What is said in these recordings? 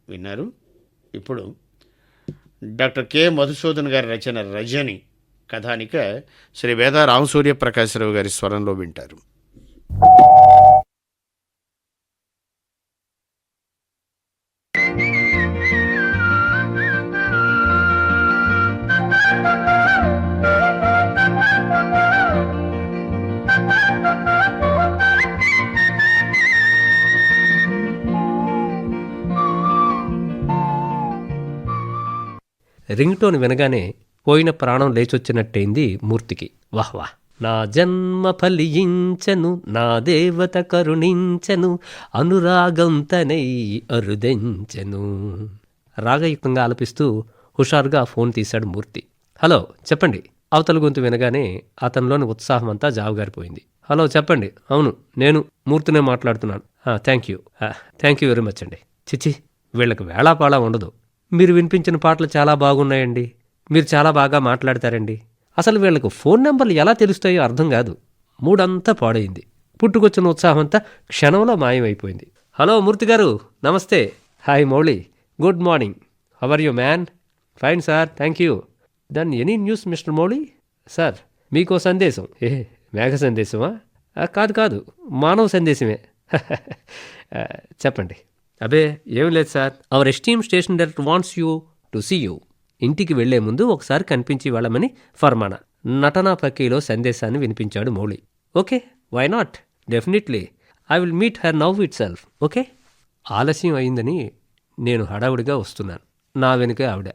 విన్నారు. ఇప్పుడు doctor K Madhusudan గారి రచన రజని కథానిక శ్రీ వేద రామసూర్య ప్రకాశరావు గారి స్వరంలో వింటారు. రింగ్ టోన్ వినగానే పోయిన ప్రాణం లేచొచ్చినట్టయింది మూర్తికి. వాహ్ వాహ్! నా జన్మ ఫలించను, నా దేవత కరుణించను, అనురాగంతనై అరుదెంచెను. రాగయుక్తంగా ఆలపిస్తూ హుషారుగా ఫోన్ తీశాడు మూర్తి. హలో చెప్పండి. అవతల గొంతు వినగానే అతనిలోని ఉత్సాహం అంతా జావుగారిపోయింది. హలో చెప్పండి. అవును, నేను మూర్తినే మాట్లాడుతున్నాను. థ్యాంక్ యూ వెరీ మచ్ అండి. చిచి, వీళ్ళకి వేళాపాళా ఉండదు. మీరు వినిపించిన పాటలు చాలా బాగున్నాయండి. మీరు చాలా బాగా మాట్లాడతారండి. అసలు వీళ్లకు ఫోన్ నెంబర్లు ఎలా తెలుస్తాయో అర్థం కాదు. మూడంతా పాడైంది. పుట్టుకొచ్చిన ఉత్సాహమంతా క్షణంలో మాయమైపోయింది. హలో మూర్తి గారు, నమస్తే. Hi Mouli, good morning. How are you man? Fine sir, thank you. Then any news mister Mouli? Sir, మీకో సందేశం. మేఘ సందేశమా? కాదు, మానవ సందేశమే. చెప్పండి. అబే ఏం లేదు sir, our esteem station director wants you to see you. ఇంటికి వెళ్లే ముందు ఒకసారి కనిపించి వెళ్ళమని ఫర్మానా. నటనా పక్కీలో సందేశాన్ని వినిపించాడు Mouli. Okay, why not, definitely I will meet her now itself. Okay. ఆలస్యం అయిందని నేను హడావుడిగా వస్తున్నాను. నా వెనుకే ఆవిడ.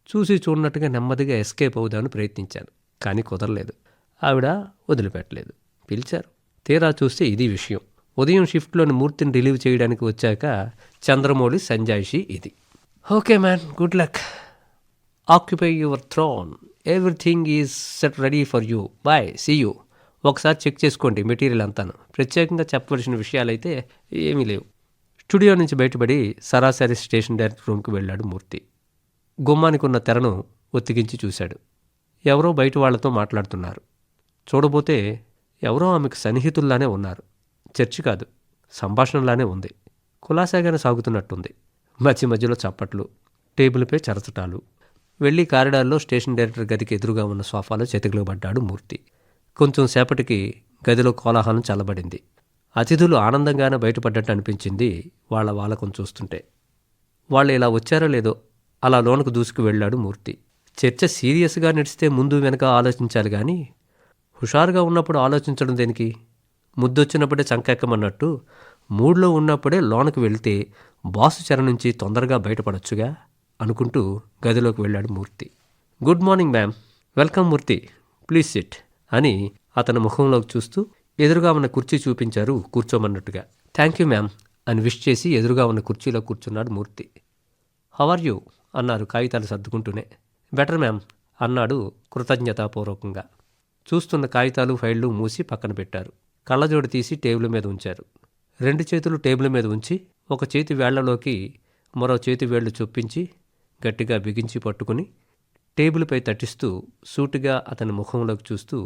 చూసి చూడనట్టుగా నెమ్మదిగా ఎస్కేప్ అవుదామని ప్రయత్నించాను, కానీ కుదరలేదు. ఆవిడ వదిలిపెట్టలేదు. పిలిచారు. తీరా చూస్తే ఇది విషయం. ఉదయం షిఫ్ట్లోని మూర్తిని రిలీవ్ చేయడానికి వచ్చాక చంద్రమౌళి సంజాయిషి ఇది. Okay man, good luck. Occupy your throne. Everything is set ready for you. Bye, see you. ఒకసారి చెక్ చేసుకోండి మెటీరియల్ అంతాను. ప్రత్యేకంగా చెప్పవలసిన విషయాలైతే ఏమీ లేవు. స్టూడియో నుంచి బయటపడి సరాసరి స్టేషన్ డైరెక్టర్ రూమ్కి వెళ్ళాడు మూర్తి. గుమ్మానికి ఉన్న తెరను ఒత్తిగించి చూశాడు. ఎవరో బయట వాళ్లతో మాట్లాడుతున్నారు. చూడబోతే ఎవరో ఆమెకు సన్నిహితుల్లానే ఉన్నారు. చర్చి కాదు, సంభాషణలానే ఉంది. కులాసాగానే సాగుతున్నట్టుంది. మధ్య మధ్యలో చప్పట్లు, టేబుల్పై చరచటాలు. వెళ్ళి కారిడార్లో స్టేషన్ డైరెక్టర్ గదికి ఎదురుగా ఉన్న సోఫాలో చెతికిలో పడ్డాడు మూర్తి. కొంచెం సేపటికి గదిలో కోలాహలం చల్లబడింది. అతిథులు ఆనందంగానే బయటపడ్డట్టు అనిపించింది వాళ్ళ వాలకం చూస్తుంటే. వాళ్ళు ఇలా వచ్చారో లేదో అలా లోనకు దూసుకు వెళ్ళాడు మూర్తి. చర్చ సీరియస్గా నడిస్తే ముందు వెనక ఆలోచించాలి కానీ హుషారుగా ఉన్నప్పుడు ఆలోచించడం దేనికి? ముద్దొచ్చినప్పుడే చంకెక్కమన్నట్టు మూడ్లో ఉన్నప్పుడే లోనకు వెళ్తే బాసు చెర నుంచి తొందరగా బయటపడొచ్చుగా అనుకుంటూ గదిలోకి వెళ్ళాడు Murthy. Good morning ma'am. Welcome Murthy, please sit అని అతని ముఖంలోకి చూస్తూ ఎదురుగా ఉన్న కుర్చీ చూపించారు కూర్చోమన్నట్టుగా. థ్యాంక్ యూ మ్యామ్ అని విష్ చేసి ఎదురుగా ఉన్న కుర్చీలో కూర్చున్నాడు మూర్తి. హౌ ఆర్ యూ అన్నారు కాగితాలు సర్దుకుంటూనే. బెటర్ మ్యామ్ అన్నాడు కృతజ్ఞతాపూర్వకంగా. చూస్తున్న కాగితాలు ఫైళ్లు మూసి పక్కన పెట్టారు. కళ్ళజోడు తీసి టేబుల్ మీద ఉంచారు. 2 చేతులు టేబుల్ మీద ఉంచి ఒక చేతి వేళ్లలోకి మరో చేతి వేళ్లు చొప్పించి గట్టిగా బిగించి పట్టుకుని టేబుల్పై తట్టిస్తూ సూటిగా అతని ముఖంలోకి చూస్తూ,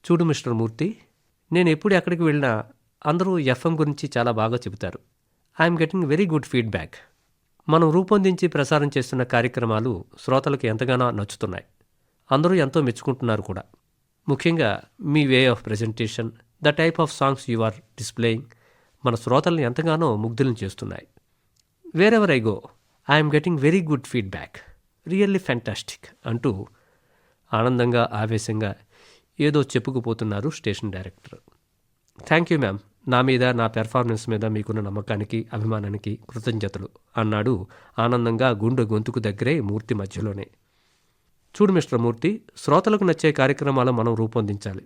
చూడు మిస్టర్ మూర్తి, నేను ఎప్పుడు ఎక్కడికి వెళ్ళినా అందరూ ఎఫ్ఎం గురించి చాలా బాగా చెబుతారు. I'm getting very good feedback. మనం రూపొందించి ప్రసారం చేస్తున్న కార్యక్రమాలు శ్రోతలకు ఎంతగానో నచ్చుతున్నాయి. అందరూ ఎంతో మెచ్చుకుంటున్నారు కూడా. ముఖ్యంగా మీ way of presentation, the type of songs you are displaying మన శ్రోతలను ఎంతగానో ముగ్ధులను చేస్తున్నాయి. Wherever I go I'm getting very good feedback, really fantastic అంటూ ఆనందంగా ఆవేశంగా ఏదో చెప్పుకుపోతున్నారు station director. Thank you ma'am, నా మీద నా పెర్ఫార్మెన్స్ మీద మీకున్న నమ్మకానికి అభిమానానికి కృతజ్ఞతలు అన్నాడు ఆనందంగా గుండె గొంతుకు దగ్గరే మూర్తి మధ్యలోనే. చూడు మిస్టర్ మూర్తి, శ్రోతలకు నచ్చే కార్యక్రమాలు మనం రూపొందించాలి.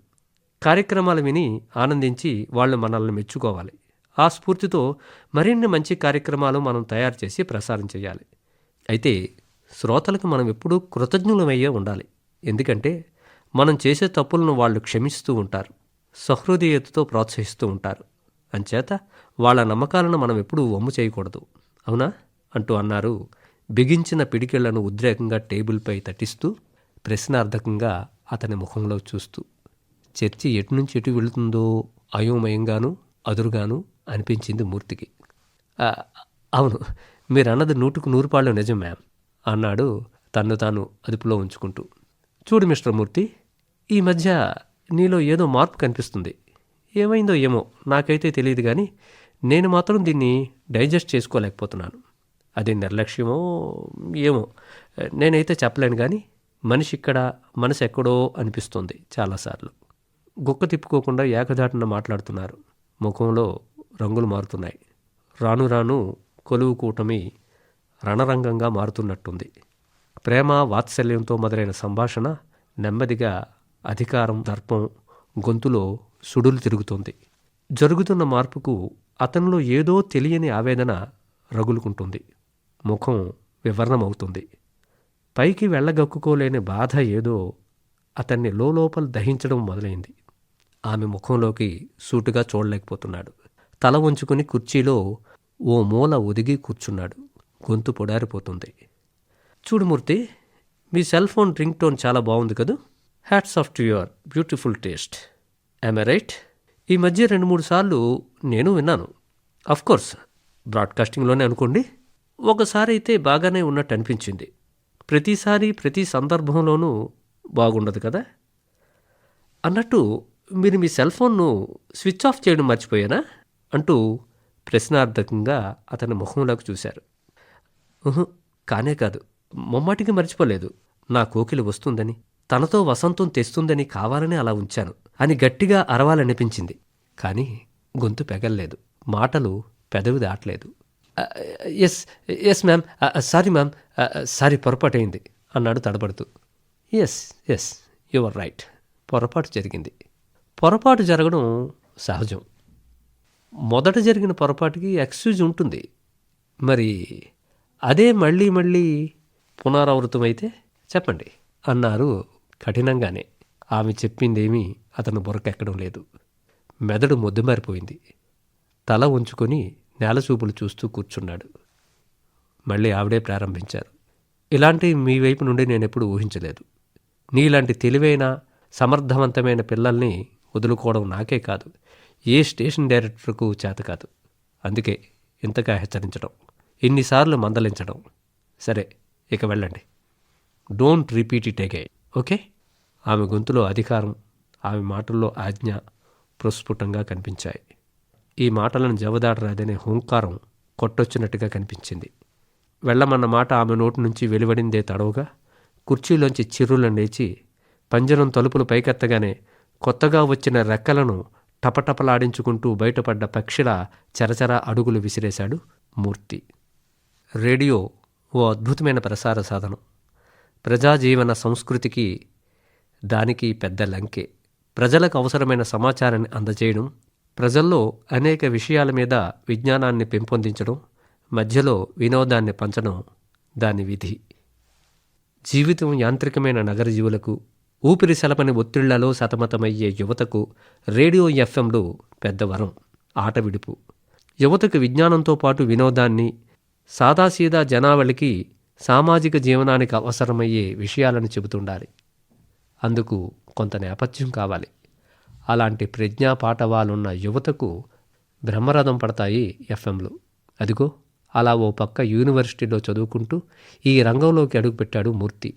కార్యక్రమాలు విని ఆనందించి వాళ్ళు మనల్ని మెచ్చుకోవాలి. ఆ స్ఫూర్తితో మరిన్ని మంచి కార్యక్రమాలు మనం తయారు చేసి ప్రసారం చేయాలి. అయితే శ్రోతలకు మనం ఎప్పుడూ కృతజ్ఞులమయ్యే ఉండాలి. ఎందుకంటే మనం చేసే తప్పులను వాళ్ళు క్షమిస్తూ ఉంటారు, సహృదయతతో ప్రోత్సహిస్తూ ఉంటారు. అంచేత వాళ్ళ నమ్మకాలను మనం ఎప్పుడూ వమ్ము చేయకూడదు, అవునా అంటూ అన్నారు బిగించిన పిడికిళ్లను ఉద్రేకంగా టేబుల్పై తట్టిస్తూ, ప్రశ్నార్థకంగా అతని ముఖంలో చూస్తూ. చర్చి ఎటునుంచి ఎటు వెళుతుందో అయోమయంగానూ అదురుగానూ అనిపించింది మూర్తికి. అవును, మీరన్నది 100కు 100 నిజం మ్యామ్ అన్నాడు తన్ను తాను అదుపులో ఉంచుకుంటూ. చూడు మిస్టర్ మూర్తి, ఈ మధ్య నీలో ఏదో మార్పు కనిపిస్తుంది. ఏమైందో ఏమో నాకైతే తెలియదు, కానీ నేను మాత్రం దీన్ని డైజెస్ట్ చేసుకోలేకపోతున్నాను. అది నిర్లక్ష్యమో ఏమో నేనైతే చెప్పలేను, కానీ మనిషి ఇక్కడ మనసు ఎక్కడో అనిపిస్తుంది చాలాసార్లు. గుక్క తిప్పుకోకుండా ఏకధాటిన మాట్లాడుతున్నారు. ముఖంలో రంగులు మారుతున్నాయి. రాను రాను కొలువు కూటమి రణరంగంగా మారుతున్నట్టుంది. ప్రేమ వాత్సల్యంతో మొదలైన సంభాషణ నెమ్మదిగా అధికారం, దర్పం, గొంతులో సుడులు తిరుగుతోంది. జరుగుతున్న మార్పుకు అతనిలో ఏదో తెలియని ఆవేదన రగులుకుంటుంది. ముఖం వివర్ణమవుతుంది. పైకి వెళ్ళగక్కుకోలేని బాధ ఏదో అతన్ని లోపల దహించడం మొదలైంది. ఆమె ముఖంలోకి సూటుగా చూడలేకపోతున్నాడు. తల వంచుకుని కుర్చీలో ఓ మూల ఒదిగి కూర్చున్నాడు. గొంతు పొడారిపోతుంది. చూడు మూర్తి, మీ సెల్ ఫోన్ రింగ్ టోన్ చాలా బాగుంది కదూ. Hats off to your beautiful taste. I right? ఈ మధ్య 2-3 సార్లు నేను విన్నాను. అఫ్కోర్స్ బ్రాడ్కాస్టింగ్లోనే అనుకోండి. ఒకసారి అయితే బాగానే ఉన్నట్టు అనిపించింది. ప్రతిసారి ప్రతి సందర్భంలోనూ బాగుండదు కదా. అన్నట్టు మీరు మీ సెల్ ఫోన్ను స్విచ్ ఆఫ్ చేయడం మర్చిపోయానా అంటూ ప్రశ్నార్థకంగా అతని ముఖంలోకి చూశారు. కానే కాదు, మొమ్మాటికి మర్చిపోలేదు. నా కోకిల వస్తుందని, తనతో వసంతం తెస్తుందని కావాలని అలా ఉంచాను అని గట్టిగా అరవాలనిపించింది. కానీ గొంతు పెగల్లేదు. మాటలు పెదవి దాటలేదు. Yes ma'am, sorry ma'am, sorry, పొరపాటైంది అన్నాడు తడబడుతూ. ఎస్ యువర్ రైట్, పొరపాటు జరిగింది. పొరపాటు జరగడం సహజం. మొదట జరిగిన పొరపాటుకి ఎక్స్క్యూజ్ ఉంటుంది. మరి అదే మళ్ళీ మళ్ళీ పునరావృతమైతే చెప్పండి అన్నారు కఠినంగానే. ఆమె చెప్పిందేమీ అతను బుర్రకెక్కడం లేదు. మెదడు మొద్దుమారిపోయింది. తల ఉంచుకొని నేలచూపులు చూస్తూ కూర్చున్నాడు. మళ్ళీ ఆవిడే ప్రారంభించారు. ఇలాంటి మీ వైపు నుండి నేనెప్పుడు ఊహించలేదు. నీలాంటి తెలివైన సమర్థవంతమైన పిల్లల్ని వదులుకోవడం నాకే కాదు, ఏ స్టేషన్ డైరెక్టర్కు చేత కాదు. అందుకే ఇంతగా హెచ్చరించడం, ఇన్నిసార్లు మందలించడం. సరే, ఇక వెళ్ళండి. Don't repeat it again, okay? ఆమె గొంతులో అధికారం, ఆమె మాటల్లో ఆజ్ఞ ప్రస్ఫుటంగా కనిపించాయి. ఈ మాటలను జవదాటరాదనే హుంకారం కొట్టొచ్చినట్టుగా కనిపించింది. వెళ్ళమన్న మాట ఆమె నోటి నుంచి వెలువడిందే తడవుగా కుర్చీలోంచి చిర్రులను లేచి పంజరం తలుపులు పైకెత్తగానే కొత్తగా వచ్చిన రెక్కలను టపటపలాడించుకుంటూ బయటపడ్డ పక్షిలా చరచర అడుగులు విసిరేశాడు మూర్తి. రేడియో ఓ అద్భుతమైన ప్రసార సాధనం. ప్రజాజీవన సంస్కృతికి దానికి పెద్ద లంకే. ప్రజలకు అవసరమైన సమాచారాన్ని అందజేయడం, ప్రజల్లో అనేక విషయాల మీద విజ్ఞానాన్ని పెంపొందించడం, మధ్యలో వినోదాన్ని పంచడం దాని విధి. జీవితం యాంత్రికమైన నగర జీవులకు, ఊపిరి సెలపని ఒత్తిళ్లలో సతమతమయ్యే యువతకు రేడియో ఎఫ్ఎంలు పెద్ద వరం, ఆట విడుపు. యువతకు విజ్ఞానంతో పాటు వినోదాన్ని, సాదాసీదా జనావళికి సామాజిక జీవనానికి అవసరమయ్యే విషయాలను చెబుతుండాలి. అందుకు కొంత నేపథ్యం కావాలి. అలాంటి ప్రజ్ఞా పాఠవాలున్న యువతకు బ్రహ్మరథం పడతాయి ఎఫ్ఎంలు. అదిగో అలా ఓ పక్క యూనివర్సిటీలో చదువుకుంటూ ఈ రంగంలోకి అడుగుపెట్టాడు మూర్తి.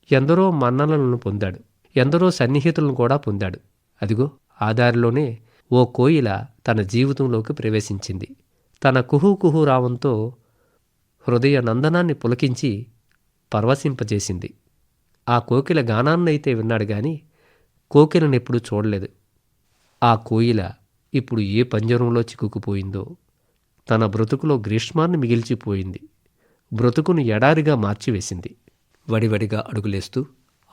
ఎందరో మన్ననలను పొందాడు, ఎందరో సన్నిహితులను కూడా పొందాడు. అదిగో ఆ దారిలోనే ఓ కోయిల తన జీవితంలోకి ప్రవేశించింది. తన కుహూ రావంతో హృదయ నందనాన్ని పులకించి పరవశింపజేసింది. ఆ కోకిల గానాన్నైతే విన్నాడు గాని కోకిలనెప్పుడూ చూడలేదు. ఆ కోయిల ఇప్పుడు ఏ పంజరంలో చిక్కుకుపోయిందో. తన బ్రతుకులో గ్రీష్మాన్ని మిగిల్చిపోయింది. బ్రతుకును ఎడారిగా మార్చివేసింది. వడివడిగా అడుగులేస్తూ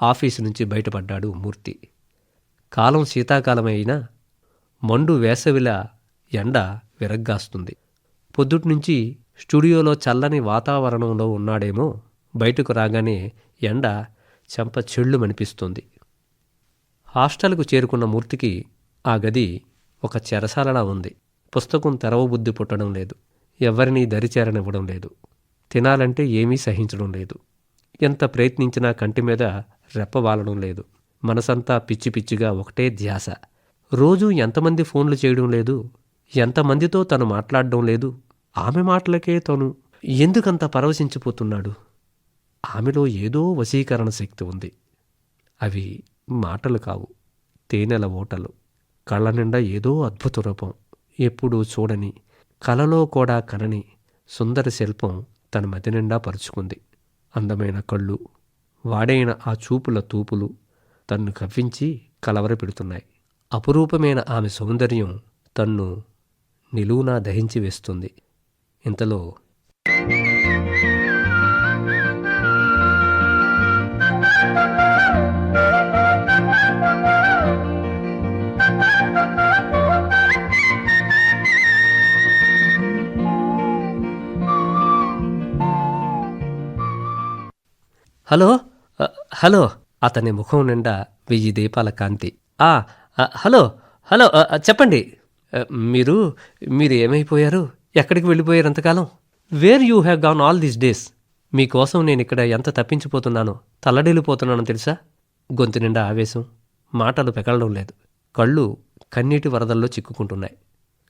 ఆఫీసు నుంచి బయటపడ్డాడు మూర్తి. కాలం శీతాకాలమైనా మండు వేసవిలా ఎండ విరగ్గాస్తుంది. పొద్దుట్నుంచి స్టూడియోలో చల్లని వాతావరణంలో ఉన్నాడేమో, బయటకు రాగానే ఎండ చెంప చెళ్ళుమనిపిస్తుంది. హాస్టల్కు చేరుకున్న మూర్తికి ఆ గది ఒక చెరసాలలా ఉంది. పుస్తకం తెరవబుద్ధి పుట్టడం లేదు. ఎవరినీ దరిచేరనివ్వడం లేదు. తినాలంటే ఏమీ సహించడం లేదు. ఎంత ప్రయత్నించినా కంటి మీద రెప్పవాలడం లేదు. మనసంతా పిచ్చి పిచ్చిగా ఒకటే ధ్యాస. రోజూ ఎంతమంది ఫోన్లు చేయడం లేదు, ఎంతమందితో తను మాట్లాడడం లేదు. ఆమె మాటలకే తను ఎందుకంత పరవశించిపోతున్నాడు? ఆమెలో ఏదో వశీకరణ శక్తి ఉంది. అవి మాటలు కావు, తేనెల ఓటలు. కళ్ళ నిండా ఏదో అద్భుత రూపం, ఎప్పుడూ చూడని, కలలో కూడా కనని సుందర శిల్పం తన మది నిండా పరుచుకుంది. అందమైన కళ్ళు, వాడైన ఆ చూపుల తూపులు తన్ను కవ్వించి కలవరపెడుతున్నాయి. అపురూపమైన ఆమె సౌందర్యం తన్ను నిలువునా దహించి వేస్తుంది. ఇంతలో హలో హలో అతని ముఖం నిండా 1000 దీపాల కాంతి. హలో హలో చెప్పండి. మీరు మీరు ఏమైపోయారు? ఎక్కడికి వెళ్ళిపోయారు అంతకాలం? Where you have gone all these days? మీకోసం నేను ఇక్కడ ఎంత తప్పించిపోతున్నానో, తల్లడిల్లిపోతున్నానో తెలుసా? గొంతు నిండా ఆవేశం, మాటలు పెకలడం లేదు. కళ్ళు కన్నీటి వరదల్లో చిక్కుకుంటున్నాయి.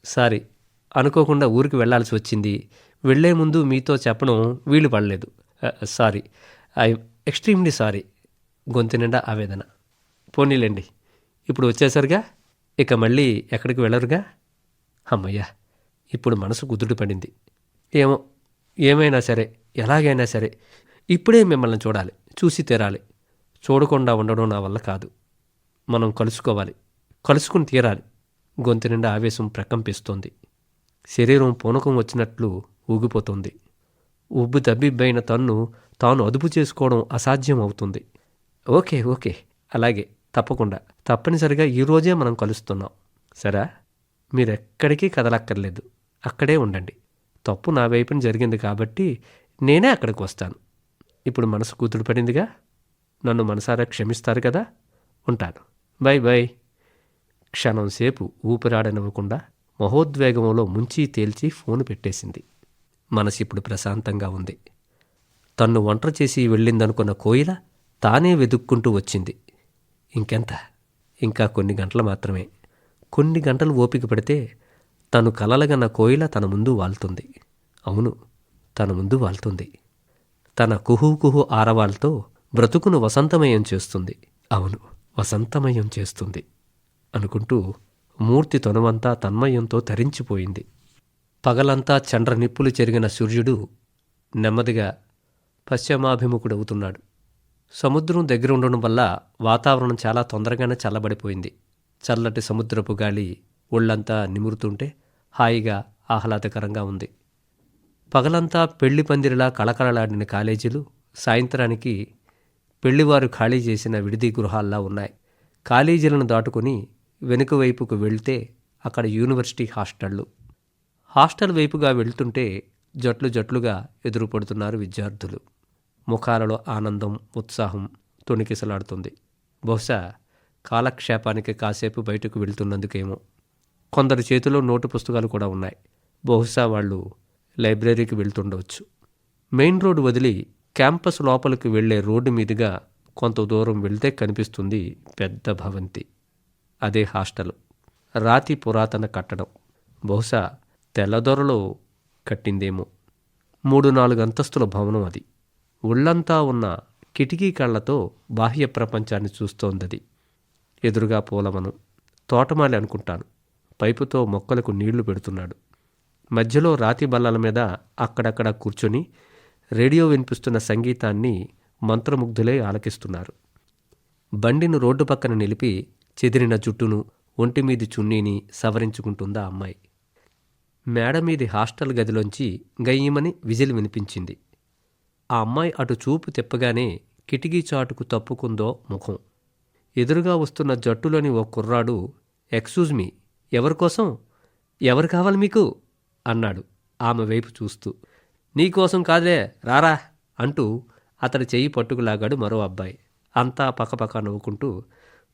సారీ, అనుకోకుండా ఊరికి వెళ్లాల్సి వచ్చింది. వెళ్లే ముందు మీతో చెప్పడం వీలు పడలేదు. Sorry, I extremely sorry. గొంతు నిండా ఆవేదన. పోనీలేండి, ఇప్పుడు వచ్చేసరిగా, ఇక మళ్ళీ ఎక్కడికి వెళ్ళరుగా? అమ్మయ్యా, ఇప్పుడు మనసు కుదుట పడింది. ఏమైనా సరే, ఎలాగైనా సరే ఇప్పుడే మిమ్మల్ని చూడాలి, చూసి తీరాలి. చూడకుండా ఉండడం నా వల్ల కాదు. మనం కలుసుకోవాలి, కలుసుకుని తీరాలి. గొంతు నిండా ఆవేశం ప్రకంపిస్తోంది. శరీరం పూనకం వచ్చినట్లు ఊగిపోతుంది. ఉబ్బు తబ్బిబ్బైన తాను అదుపు చేసుకోవడం అసాధ్యం అవుతుంది. ఓకే ఓకే, అలాగే, తప్పకుండా, తప్పనిసరిగా ఈరోజే మనం కలుస్తున్నాం. సరే, మీరెక్కడికి కదలక్కర్లేదు, అక్కడే ఉండండి. తప్పు నా వైపున జరిగింది కాబట్టి నేనే అక్కడికి వస్తాను. ఇప్పుడు మనసు కూతురు పడిందిగా, నన్ను మనసారా క్షమిస్తారు కదా? ఉంటాను. By by. క్షణంసేపు ఊపిరాడనివ్వకుండా మహోద్వేగంలో ముంచి తేల్చి ఫోను పెట్టేసింది. మనసు ఇప్పుడు ప్రశాంతంగా ఉంది. తన్ను ఒంటరి చేసి వెళ్ళిందనుకున్న కోయిల తానే వెతుక్కుంటూ వచ్చింది. ఇంకెంత? ఇంకా కొన్ని గంటలు మాత్రమే. కొన్ని గంటలు ఓపిక పడితే తను కలలుగన్న కోయిల తన ముందు వాల్తుంది. అవును, తన ముందు వాల్తుంది. తన కుహూ ఆరవాలతో బ్రతుకును వసంతమయం చేస్తుంది. అవును, వసంతమయం చేస్తుంది అనుకుంటూ మూర్తి తనువంతా తన్మయంతో తరించిపోయింది. పగలంతా చండ్ర నిప్పులు చెరిగిన సూర్యుడు నెమ్మదిగా పశ్చిమాభిముఖుడవుతున్నాడు. సముద్రం దగ్గర ఉండడం వల్ల వాతావరణం చాలా తొందరగానే చల్లబడిపోయింది. చల్లటి సముద్రపు గాలి ఒళ్ళంతా నిమురుతుంటే హాయిగా ఆహ్లాదకరంగా ఉంది. పగలంతా పెళ్లి పందిరిలా కళకళలాడిన కాలేజీలు సాయంత్రానికి పెళ్లివారు ఖాళీ చేసిన విడిది గృహాల్లా ఉన్నాయి. కాలేజీలను దాటుకుని వెనుక వైపుకు వెళ్తే అక్కడ యూనివర్సిటీ హాస్టళ్లు. హాస్టల్ వైపుగా వెళ్తుంటే జట్లు జట్లుగా ఎదురుపడుతున్నారు విద్యార్థులు. ముఖాలలో ఆనందం, ఉత్సాహం తొణికిసలాడుతుంది. బహుశా కాలక్షేపానికి కాసేపు బయటకు వెళ్తున్నందుకేమో. కొందరు చేతిలో నోటు పుస్తకాలు కూడా ఉన్నాయి. బహుశా వాళ్ళు లైబ్రరీకి వెళ్తుండవచ్చు. మెయిన్ రోడ్డు వదిలి క్యాంపస్ లోపలికి వెళ్లే రోడ్డు మీదుగా కొంత దూరం వెళ్తే కనిపిస్తుంది పెద్ద భవంతి. అదే హాస్టల్. రాతి పురాతన కట్టడం. బహుశా తెల్లదొరలో కట్టిందేమో. 3-4 అంతస్తుల భవనం అది. ఒళ్లంతా ఉన్న కిటికీ కళ్లతో బాహ్య ప్రపంచాన్ని చూస్తోందది. ఎదురుగా పూలవనం, తోటమాలి అనుకుంటాను. పైపుతో మొక్కలకు నీళ్లు పెడుతున్నాడు. మధ్యలో రాతి బల్లల మీద అక్కడక్కడ కూర్చొని రేడియో వినిపిస్తున్న సంగీతాన్ని మంత్రముగ్ధులై ఆలకిస్తున్నారు. బండిని రోడ్డు పక్కన నిలిపి చెదిరిన జుట్టును, ఒంటిమీది చున్నీని సవరించుకుంటుందా అమ్మాయి. మేడమీది హాస్టల్ గదిలోంచి గయ్యమని విజిల్ వినిపించింది. ఆ అమ్మాయి అటు చూపు తిప్పగానే కిటికీ చాటుకు తప్పుకుందో ముఖం. ఎదురుగా వస్తున్న జట్టులోని ఓ కుర్రాడు, ఎక్స్క్యూజ్ మీ, ఎవరికోసం? ఎవరు కావాలి మీకు? అన్నాడు ఆమె వైపు చూస్తూ. నీకోసం కాదులే, రారా అంటూ అతడి చెయ్యి పట్టుకులాగాడు మరో అబ్బాయి. అంతా పకపక నవ్వుకుంటూ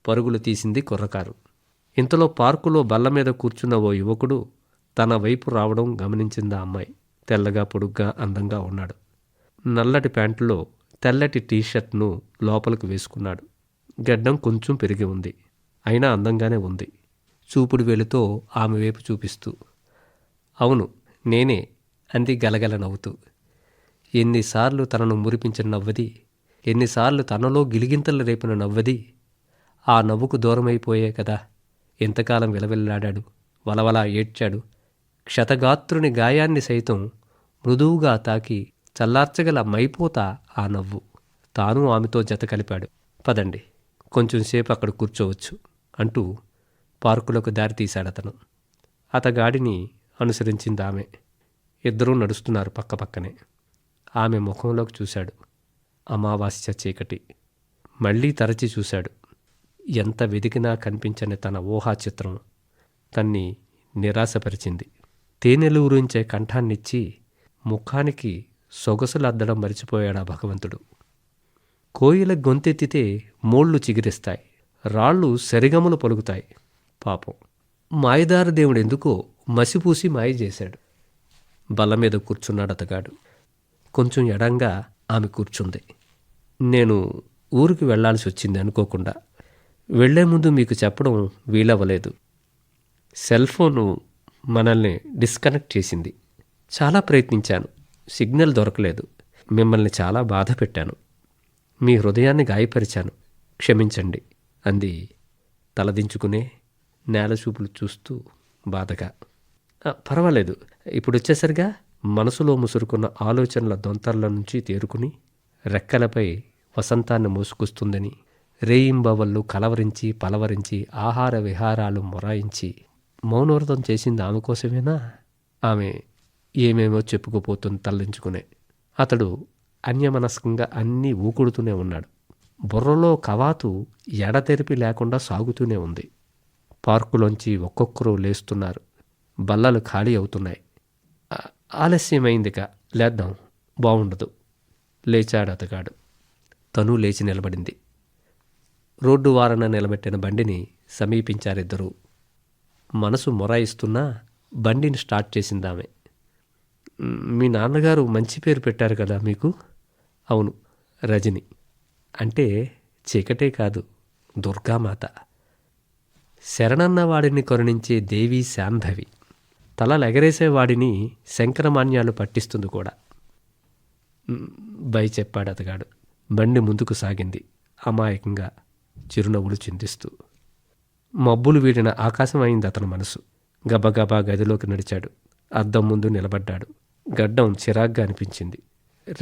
పరుగులు తీసింది కుర్రకారు. ఇంతలో పార్కులో బల్ల మీద కూర్చున్న ఓ యువకుడు తన వైపు రావడం గమనించిందా అమ్మాయి. తెల్లగా పొడుగ్గా అందంగా ఉన్నాడు. నల్లటి ప్యాంటులో తెల్లటి టీషర్ట్ను లోపలికి వేసుకున్నాడు. గడ్డం కొంచెం పెరిగి ఉంది, అయినా అందంగానే ఉంది. చూపుడు వేలుతో ఆమె వైపు చూపిస్తూ. అవును, నేనే అంది గలగల నవ్వుతూ. ఎన్నిసార్లు తనను మురిపించిన నవ్వది, ఎన్నిసార్లు తనలో గిలిగింతలు రేపిన నవ్వది. ఆ నవ్వుకు దూరమైపోయే కదా ఎంతకాలం విలవిల్లాడాడు, వలవలా ఏడ్చాడు. క్షతగాత్రుని గాయాన్ని సైతం మృదువుగా తాకి చల్లార్చగల మైపోత ఆ నవ్వు. తాను ఆమెతో జత కలిపాడు. పదండి, కొంచెంసేపు అక్కడ కూర్చోవచ్చు అంటూ పార్కులకు దారితీశాడతను. అతగాడిని అనుసరించింది ఆమె. ఇద్దరూ నడుస్తున్నారు పక్కపక్కనే. ఆమె ముఖంలోకి చూశాడు. అమావాస్య చీకటి. మళ్ళీ తరచి చూశాడు. ఎంత వెదికినా కనిపించని తన ఊహాచిత్రం తన్ని నిరాశపరిచింది. తేనెలూరించే కంఠాన్నిచ్చి ముఖానికి సొగసులద్దడం మరిచిపోయాడా భగవంతుడు. కోయిల గొంతెత్తితే మోళ్ళు చిగిరిస్తాయి, రాళ్ళు సరిగములు పలుకుతాయి. పాపం మాయదార దేవుడెందుకో మసిపూసి మాయ చేశాడు. బల్ల మీద కూర్చున్నాడు అతగాడు. కొంచెం ఎడంగా ఆమె కూర్చుంది. నేను ఊరికి వెళ్లాల్సి వచ్చింది అనుకోకుండా. వెళ్లే ముందు మీకు చెప్పడం వీలవ్వలేదు. సెల్ ఫోను మనల్ని డిస్కనెక్ట్ చేసింది. చాలా ప్రయత్నించాను, సిగ్నల్ దొరకలేదు. మిమ్మల్ని చాలా బాధ పెట్టాను, మీ హృదయాన్ని గాయపరిచాను, క్షమించండి అంది తలదించుకునే నేలచూపులు చూస్తూ బాధగా. పర్వాలేదు, ఇప్పుడు వచ్చేసరిగా మనసులో ముసురుకున్న ఆలోచనల దొంతర్ల నుంచి తేరుకుని రెక్కలపై వసంతాన్ని మోసుకొస్తుందని రేయింబవళ్ళు కలవరించి పలవరించి ఆహార విహారాలు మొరాయించి మౌనవ్రతం చేసింది ఆమె కోసమేనా? ఆమె ఏమేమో చెప్పుకుపోతుంది తల్లించుకునే. అతడు అన్యమనస్కంగా అన్నీ ఊకుడుతూనే ఉన్నాడు. బుర్రలో కవాతు ఎడతెరిపి లేకుండా సాగుతూనే ఉంది. పార్కులోంచి ఒక్కొక్కరు లేస్తున్నారు. బల్లలు ఖాళీ అవుతున్నాయి. ఆలస్యమైందిక, లేద్దాం, బావుండదు. లేచాడు అతగాడు. తను లేచి నిలబడింది. రోడ్డు వారన నిలబెట్టిన బండిని సమీపించారిద్దరూ. మనసు మొరాయిస్తున్నా బండిని స్టార్ట్ చేసిందామె. మీ నాన్నగారు మంచి పేరు పెట్టారు కదా మీకు? అవును, రజని. అంటే చీకటే కాదు, దుర్గామాత. శరణన్నవాడిని కరుణించే దేవీ శాంభవి. తలలెగరేసేవాడిని శంకరమాన్యాలు పట్టిస్తుంది కూడా. బై చెప్పాడు అతగాడు. బండి ముందుకు సాగింది, అమాయకంగా చిరునవ్వులు చిందిస్తూ. మబ్బులు వీడిన ఆకాశం అయింది అతని మనసు. గబగబా గదిలోకి నడిచాడు. అద్దం ముందు నిలబడ్డాడు. గడ్డం చిరాగ్గా అనిపించింది.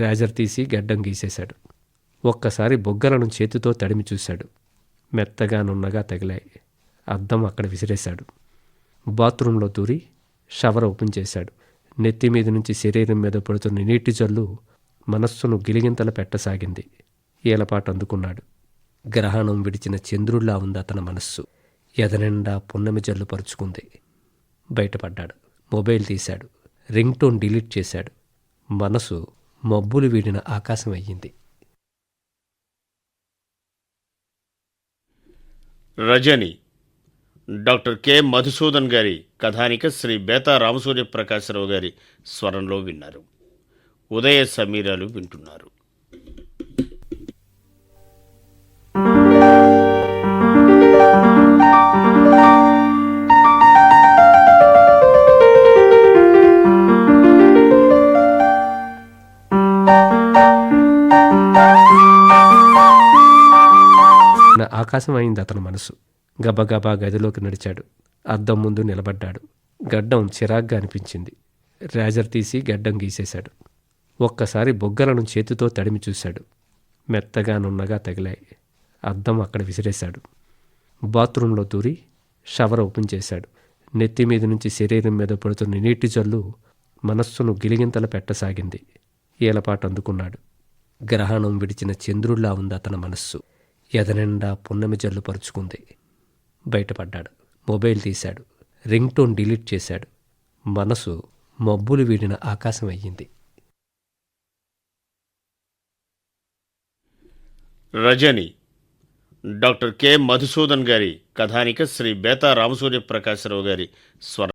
రేజర్ తీసి గడ్డం గీసేశాడు. ఒక్కసారి బొగ్గలను చేతితో తడిమి చూశాడు. మెత్తగా నున్నగా తగిలాయి. అద్దం అక్కడ విసిరేశాడు. బాత్రూంలో దూరి షవర్ ఓపెన్ చేశాడు. నెత్తిమీద నుంచి శరీరం మీద పడుతున్న నీటి జల్లు మనస్సును గిలిగింతలు పెట్టసాగింది. ఏలపాటు అందుకున్నాడు. గ్రహణం విడిచిన చంద్రుల్లా ఉంది అతని మనస్సు. ఎదనిండా పున్నమి జల్లు పరుచుకుంది. బయటపడ్డాడు. మొబైల్ తీశాడు. రింగ్ టోన్ డిలీట్ చేశాడు. మనసు మబ్బులు వీడిన ఆకాశం అయ్యింది. రజని డాక్టర్ కె మధుసూదన్ గారి కథానిక శ్రీ బేతా రామసూర్య ప్రకాశరావు గారి స్వరంలో విన్నారు. ఉదయ సమీరాలు వింటున్నారు. ఆకాశం అయింది అతని మనసు. గబగబా గదిలోకి నడిచాడు. అద్దం ముందు నిలబడ్డాడు. గడ్డం చిరాగ్గా అనిపించింది. రేజర్ తీసి గడ్డం గీసేశాడు. ఒక్కసారి బొగ్గలను చేతితో తడిమి చూశాడు. మెత్తగా నున్నగా తగిలాయి. అద్దం అక్కడ విసిరేశాడు. బాత్రూంలో దూరి షవర్ ఓపెన్ చేశాడు. నెత్తిమీద నుంచి శరీరం మీద పడుతున్న నీటి జల్లు మనస్సును గిలిగింతలు పెట్టసాగింది. ఏలపాటు అందుకున్నాడు. గ్రహణం విడిచిన చంద్రుల్లా ఉంది అతని మనస్సు. ఎదనిండా పున్నమి జల్లు పరుచుకుంది. బయటపడ్డాడు. మొబైల్ తీశాడు. రింగ్ టోన్ డిలీట్ చేశాడు. మనసు మబ్బులు వీడిన ఆకాశం అయ్యింది. రజని డాక్టర్ కె మధుసూదన్ గారి కథానిక శ్రీ బేతా రామసూర్య ప్రకాశరావు గారి స్వరం